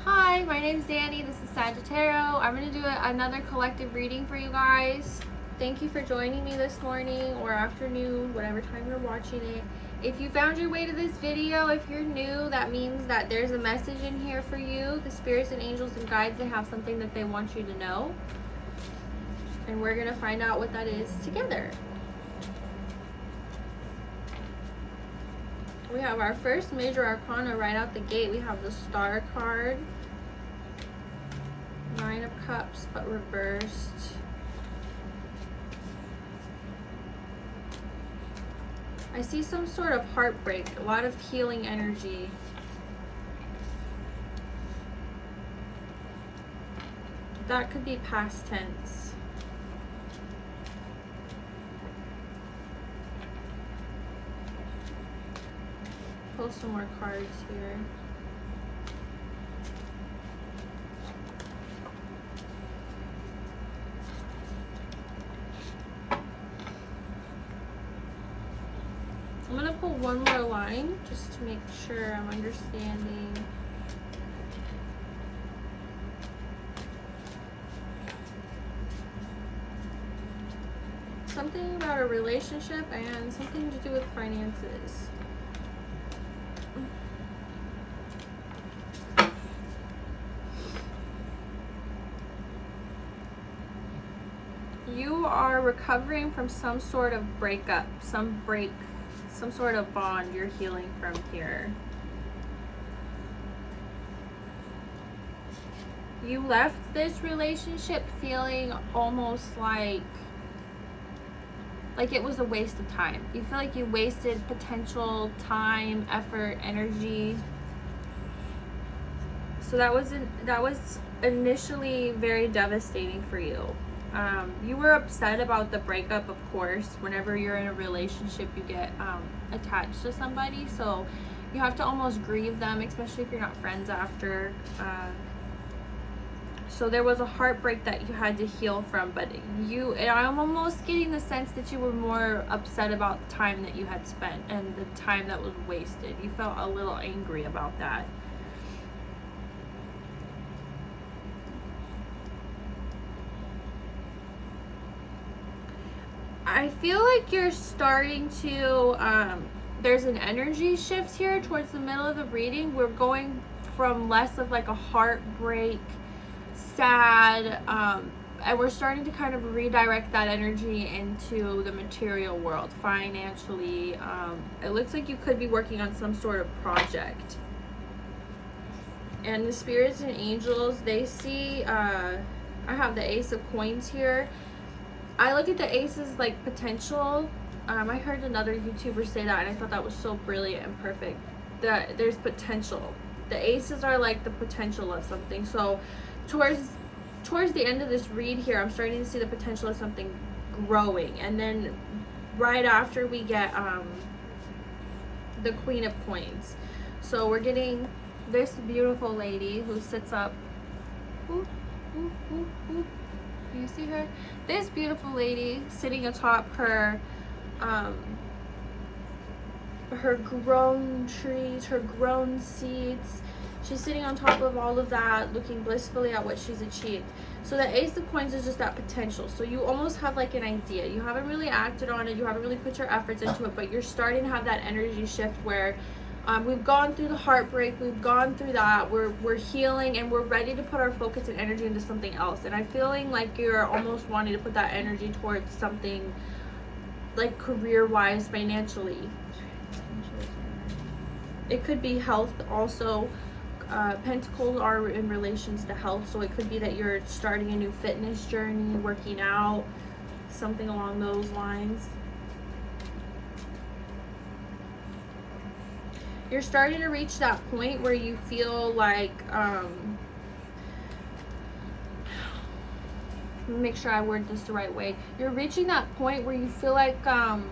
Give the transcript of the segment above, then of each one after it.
Hi, my name's Danny. This is Sagittarius. I'm going to do another collective reading for you guys. Thank you for joining me this morning or afternoon, whatever time you're watching it. If you found your way to this video, if you're new, that means that there's a message in here for you. The spirits and angels and guides, they have something that they want you to know. And we're going to find out what that is together. We have our first major arcana right out the gate. We have the Star card. 9 of Cups, but reversed. I see some sort of heartbreak, a lot of healing energy. That could be past tense. Pull some more cards here. I'm going to pull one more line just to make sure I'm understanding. Something about a relationship and something to do with finances. You are recovering from some sort of breakup, some sort of bond you're healing from here. You left this relationship feeling almost like it was a waste of time. You feel like you wasted potential time, effort, energy. So that was initially very devastating for you. You were upset about the breakup, of course. Whenever you're in a relationship, you get attached to somebody, so you have to almost grieve them, especially if you're not friends after. So there was a heartbreak that you had to heal from, but I'm almost getting the sense that you were more upset about the time that you had spent and the time that was wasted. You felt a little angry about that. I feel like you're starting to, there's an energy shift here towards the middle of the reading. We're going from less of like a heartbreak, sad, and we're starting to kind of redirect that energy into the material world, financially. It looks like you could be working on some sort of project. And the spirits and angels, they see, I have the Ace of Coins here. I look at the aces like potential. I heard another YouTuber say that, and I thought that was so brilliant and perfect. That there's potential. The aces are like the potential of something. So towards the end of this read here, I'm starting to see the potential of something growing. And then right after we get the Queen of Coins. So we're getting this beautiful lady who sits up. Ooh, ooh, ooh, ooh. You see her? This beautiful lady sitting atop her grown trees, her grown seeds. She's sitting on top of all of that, looking blissfully at what she's achieved. So the Ace of Coins is just that potential. So you almost have like an idea. You haven't really acted on it. You haven't really put your efforts into it, but you're starting to have that energy shift where we've gone through the heartbreak, we've gone through that, we're healing, and we're ready to put our focus and energy into something else. And I'm feeling like you're almost wanting to put that energy towards something like career-wise, financially. It could be health also. Pentacles are in relations to health, so it could be that you're starting a new fitness journey, working out, something along those lines. You're starting to reach that point where you feel like, make sure I word this the right way. You're reaching that point where you feel like that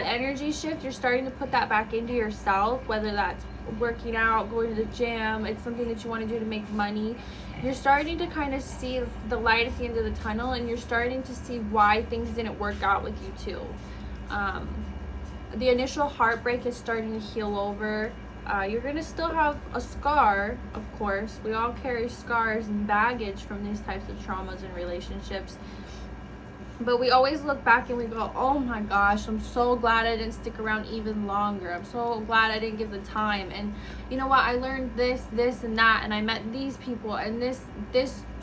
energy shift, you're starting to put that back into yourself, whether that's working out, going to the gym, it's something that you want to do to make money. You're starting to kind of see the light at the end of the tunnel, and you're starting to see why things didn't work out with you too. The initial heartbreak is starting to heal over. You're gonna still have a scar, of course. We all carry scars and baggage from these types of traumas and relationships. But we always look back and we go, oh my gosh, I'm so glad I didn't stick around even longer. I'm so glad I didn't give the time. And you know what? I learned this, and that, and I met these people, and this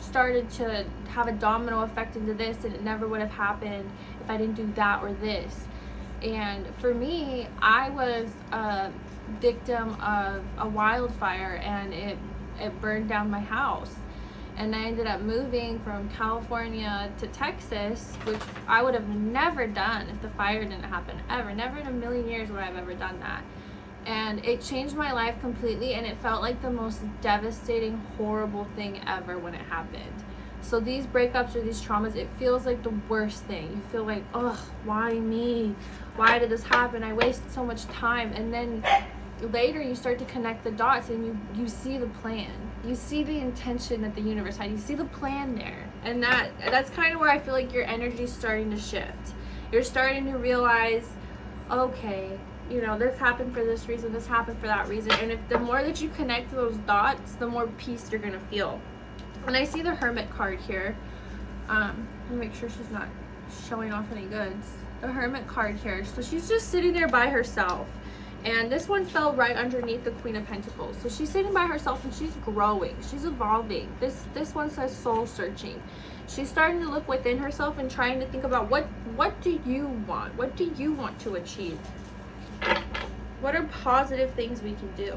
started to have a domino effect into this, and it never would have happened if I didn't do that or this. And for me, I was a victim of a wildfire, and it burned down my house. And I ended up moving from California to Texas, which I would have never done if the fire didn't happen, ever. Never in a million years would I have ever done that. And it changed my life completely, and it felt like the most devastating, horrible thing ever when it happened. So these breakups or these traumas, it feels like the worst thing. You feel like, ugh, why me? Why did this happen? I wasted so much time. And then later you start to connect the dots, and you see the plan. You see the intention that the universe had. You see the plan there. And that's kind of where I feel like your energy is starting to shift. You're starting to realize, okay, you know, this happened for this reason, this happened for that reason. And if the more that you connect those dots, the more peace you're going to feel. And I see the Hermit card here. Let me make sure she's not showing off any goods. The Hermit card here. So she's just sitting there by herself. And this one fell right underneath the Queen of Pentacles. So she's sitting by herself and she's growing. She's evolving. This one says soul searching. She's starting to look within herself and trying to think about what do you want? What do you want to achieve? What are positive things we can do?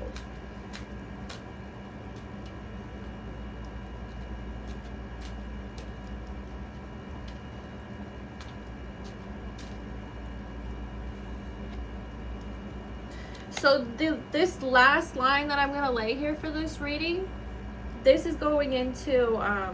So this last line that I'm going to lay here for this reading, this is going into, I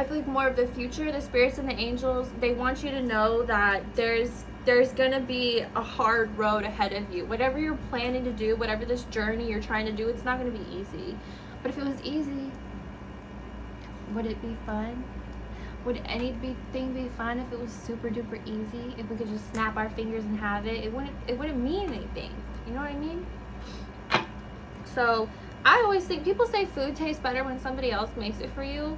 feel like more of the future. The spirits and the angels, they want you to know that there's going to be a hard road ahead of you. Whatever you're planning to do, whatever this journey you're trying to do, it's not going to be easy. But if it was easy, would it be fun? Would anything be fun if it was super duper easy? If we could just snap our fingers and have it? It wouldn't mean anything. You know what I mean? So I always think, people say food tastes better when somebody else makes it for you.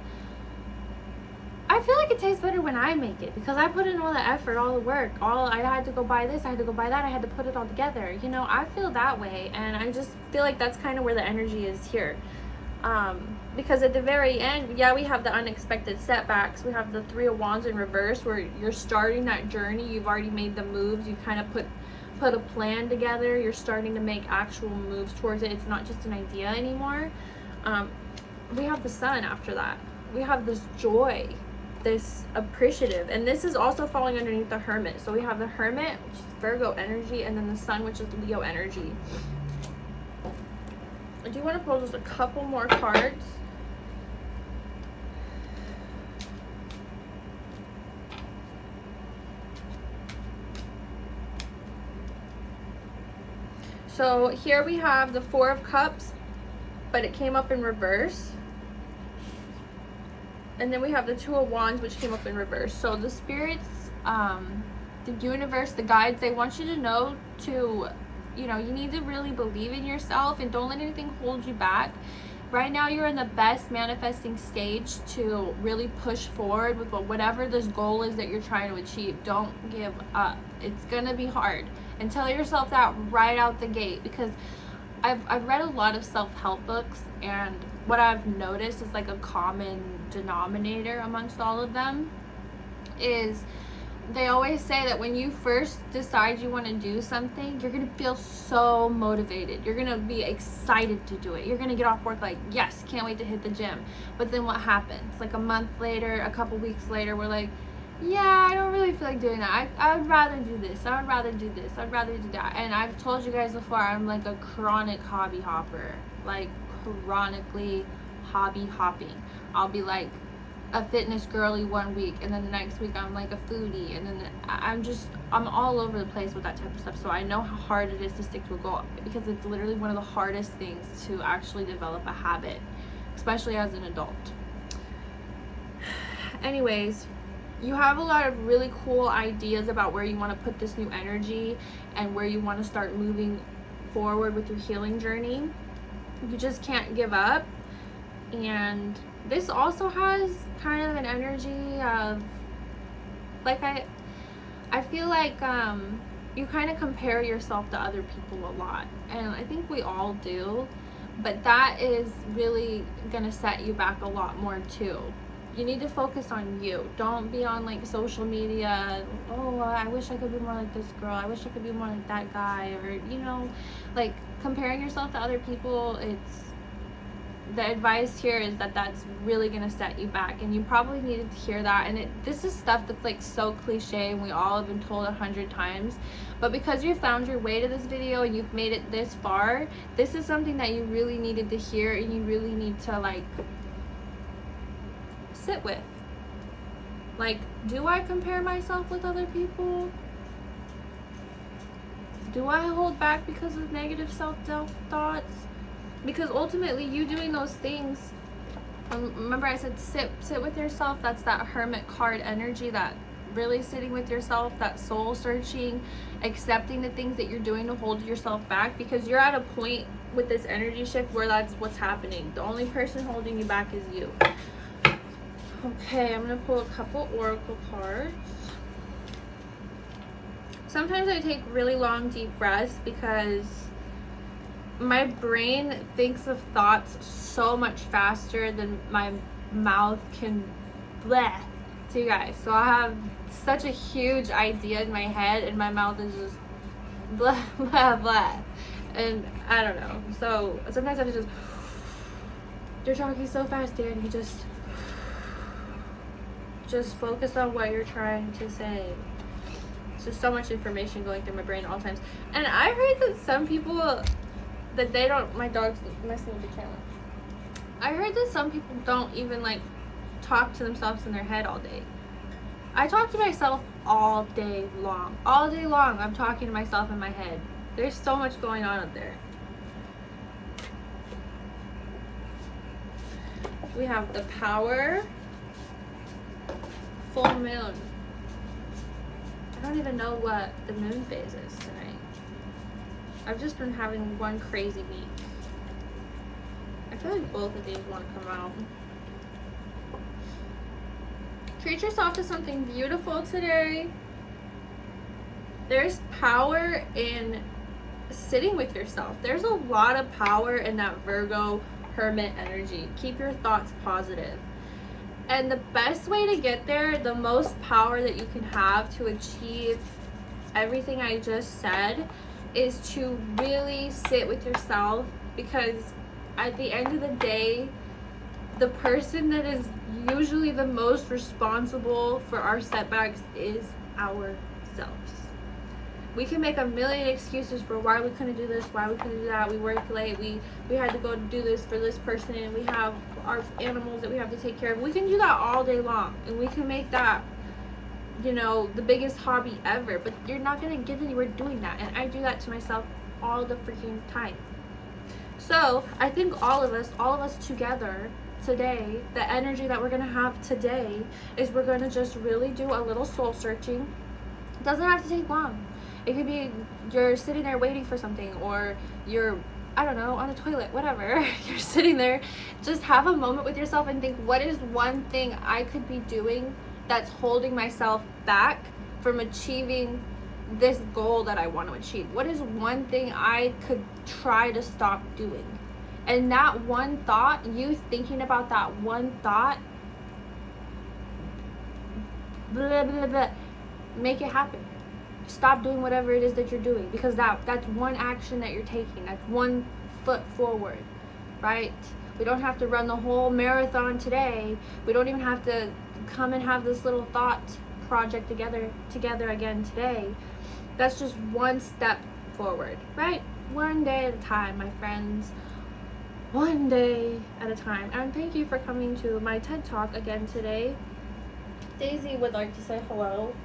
I feel like it tastes better when I make it, because I put in all the effort, all the work, I had to go buy this, I had to go buy that, I had to put it all together. You know, I feel that way, and I just feel like that's kind of where the energy is here. Because at the very end, yeah, we have the unexpected setbacks. We have the Three of Wands in reverse, where you're starting that journey. You've already made the moves. You kind of put a plan together. You're starting to make actual moves towards it. It's not just an idea anymore. We have the Sun after that. We have this joy, this appreciative, and this is also falling underneath the Hermit. So we have the Hermit, which is Virgo energy, and then the Sun, which is Leo energy. I do want to pull just a couple more cards. So here we have the Four of Cups, but it came up in reverse. And then we have the Two of Wands, which came up in reverse. So the spirits, the universe, the guides, they want you to know to, you know, you need to really believe in yourself and don't let anything hold you back. Right now you're in the best manifesting stage to really push forward with whatever this goal is that you're trying to achieve. Don't give up. It's gonna be hard. And tell yourself that right out the gate, because I've read a lot of self-help books, and what I've noticed is like a common denominator amongst all of them is they always say that when you first decide you want to do something, you're going to feel so motivated. You're going to be excited to do it. You're going to get off work like, yes, can't wait to hit the gym. But then what happens? Like a month later, a couple weeks later, we're like, yeah, I don't really feel like doing that. I would rather do this. I would rather do this. I'd rather do that. And I've told you guys before, I'm like a chronic hobby hopper. Like chronically hobby hopping. I'll be like a fitness girly one week, and then the next week I'm like a foodie, and then I'm all over the place with that type of stuff. So I know how hard it is to stick to a goal, because it's literally one of the hardest things to actually develop a habit, especially as an adult. Anyways, you have a lot of really cool ideas about where you want to put this new energy and where you want to start moving forward with your healing journey. You just can't give up. And this also has kind of an energy of, like, I feel like you kind of compare yourself to other people a lot, and I think we all do, but that is really gonna set you back a lot more too. You need to focus on you. Don't be on like social media. Oh, I wish I could be more like this girl. I wish I could be more like that guy. Or, you know, like comparing yourself to other people. It's, the advice here is that that's really gonna set you back, and you probably needed to hear that. And this is stuff that's like so cliche, and we all have been told 100 times. But because you found your way to this video and you've made it this far, this is something that you really needed to hear, and you really need to like sit with. Like, do I compare myself with other people? Do I hold back because of negative self-doubt thoughts? Because ultimately, you doing those things, remember I said sit with yourself. That's that hermit card energy, that really sitting with yourself, that soul searching, accepting the things that you're doing to hold yourself back, because you're at a point with this energy shift where that's what's happening. The only person holding you back is you. Okay, I'm going to pull a couple oracle cards. Sometimes I take really long, deep breaths because my brain thinks of thoughts so much faster than my mouth can bleh to you guys. So I have such a huge idea in my head, and my mouth is just blah, blah, blah. And I don't know. So sometimes I have to just, you're talking so fast, Dan. You just focus on what you're trying to say. It's just so much information going through my brain at all times. And I heard that some people, that they don't, my dog's messing with the camera. I heard that some people don't even like talk to themselves in their head all day. I talk to myself all day long. All day long I'm talking to myself in my head. There's so much going on up there. We have the Power, full moon. I don't even know what the moon phase is tonight. I've just been having one crazy week. I feel like both of these want to come out. Treat yourself to something beautiful today. There's power in sitting with yourself. There's a lot of power in that Virgo hermit energy. Keep your thoughts positive. And the best way to get there, the most power that you can have to achieve everything I just said, is to really sit with yourself, because at the end of the day, the person that is usually the most responsible for our setbacks is ourselves. We can make a million excuses for why we couldn't do this, why we couldn't do that. We worked late, we had to go do this for this person, and we have our animals that we have to take care of. We can do that all day long, and we can make that, you know, the biggest hobby ever, but you're not going to get anywhere doing that. And I do that to myself all the freaking time. So I think all of us together today, the energy that we're going to have today is we're going to just really do a little soul searching. It doesn't have to take long. It could be you're sitting there waiting for something, or you're, I don't know, on the toilet, whatever. You're sitting there. Just have a moment with yourself and think, what is one thing I could be doing that's holding myself back from achieving this goal that I want to achieve? What is one thing I could try to stop doing? And that one thought, you thinking about that one thought, blah, blah, blah, make it happen. Stop doing whatever it is that you're doing, because that's one action that you're taking. That's one foot forward, right? We don't have to run the whole marathon today. We don't even have to come and have this little thought project together again today. That's just one step forward, right? One day at a time, my friends. One day at a time. And thank you for coming to my TED Talk again today. Daisy would like to say hello.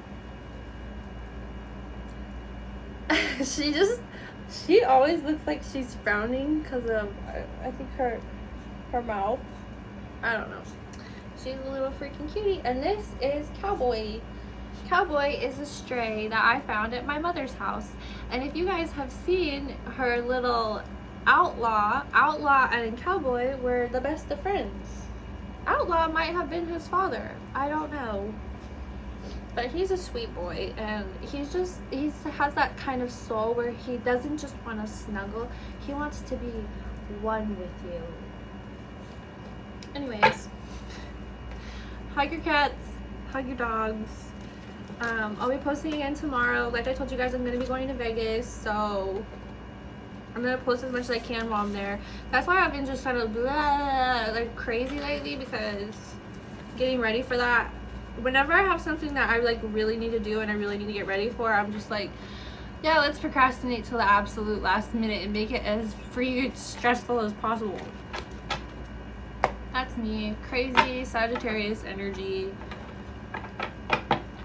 She always looks like she's frowning because of, I think her mouth. I don't know. She's a little freaking cutie. And this is Cowboy. Cowboy is a stray that I found at my mother's house. And if you guys have seen her little Outlaw and Cowboy were the best of friends. Outlaw might have been his father. I don't know. But he's a sweet boy, and he has that kind of soul where he doesn't just want to snuggle. He wants to be one with you. Anyways, hug your cats, hug your dogs. I'll be posting again tomorrow. Like I told you guys, I'm going to be going to Vegas, so I'm going to post as much as I can while I'm there. That's why I've been just kind of like crazy lately, because getting ready for that, whenever I have something that I like really need to do and I really need to get ready for, I'm just like, yeah, let's procrastinate till the absolute last minute and make it as freaking stressful as possible. That's me. Crazy Sagittarius energy.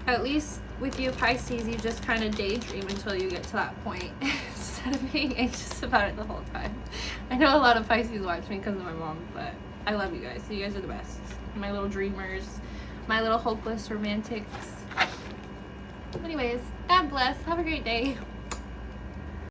At least with you Pisces, you just kind of daydream until you get to that point instead of being anxious about it the whole time. I know a lot of Pisces watch me because of my mom, but I love you guys. You guys are the best. My little dreamers, my little hopeless romantics. Anyways, God bless. Have a great day.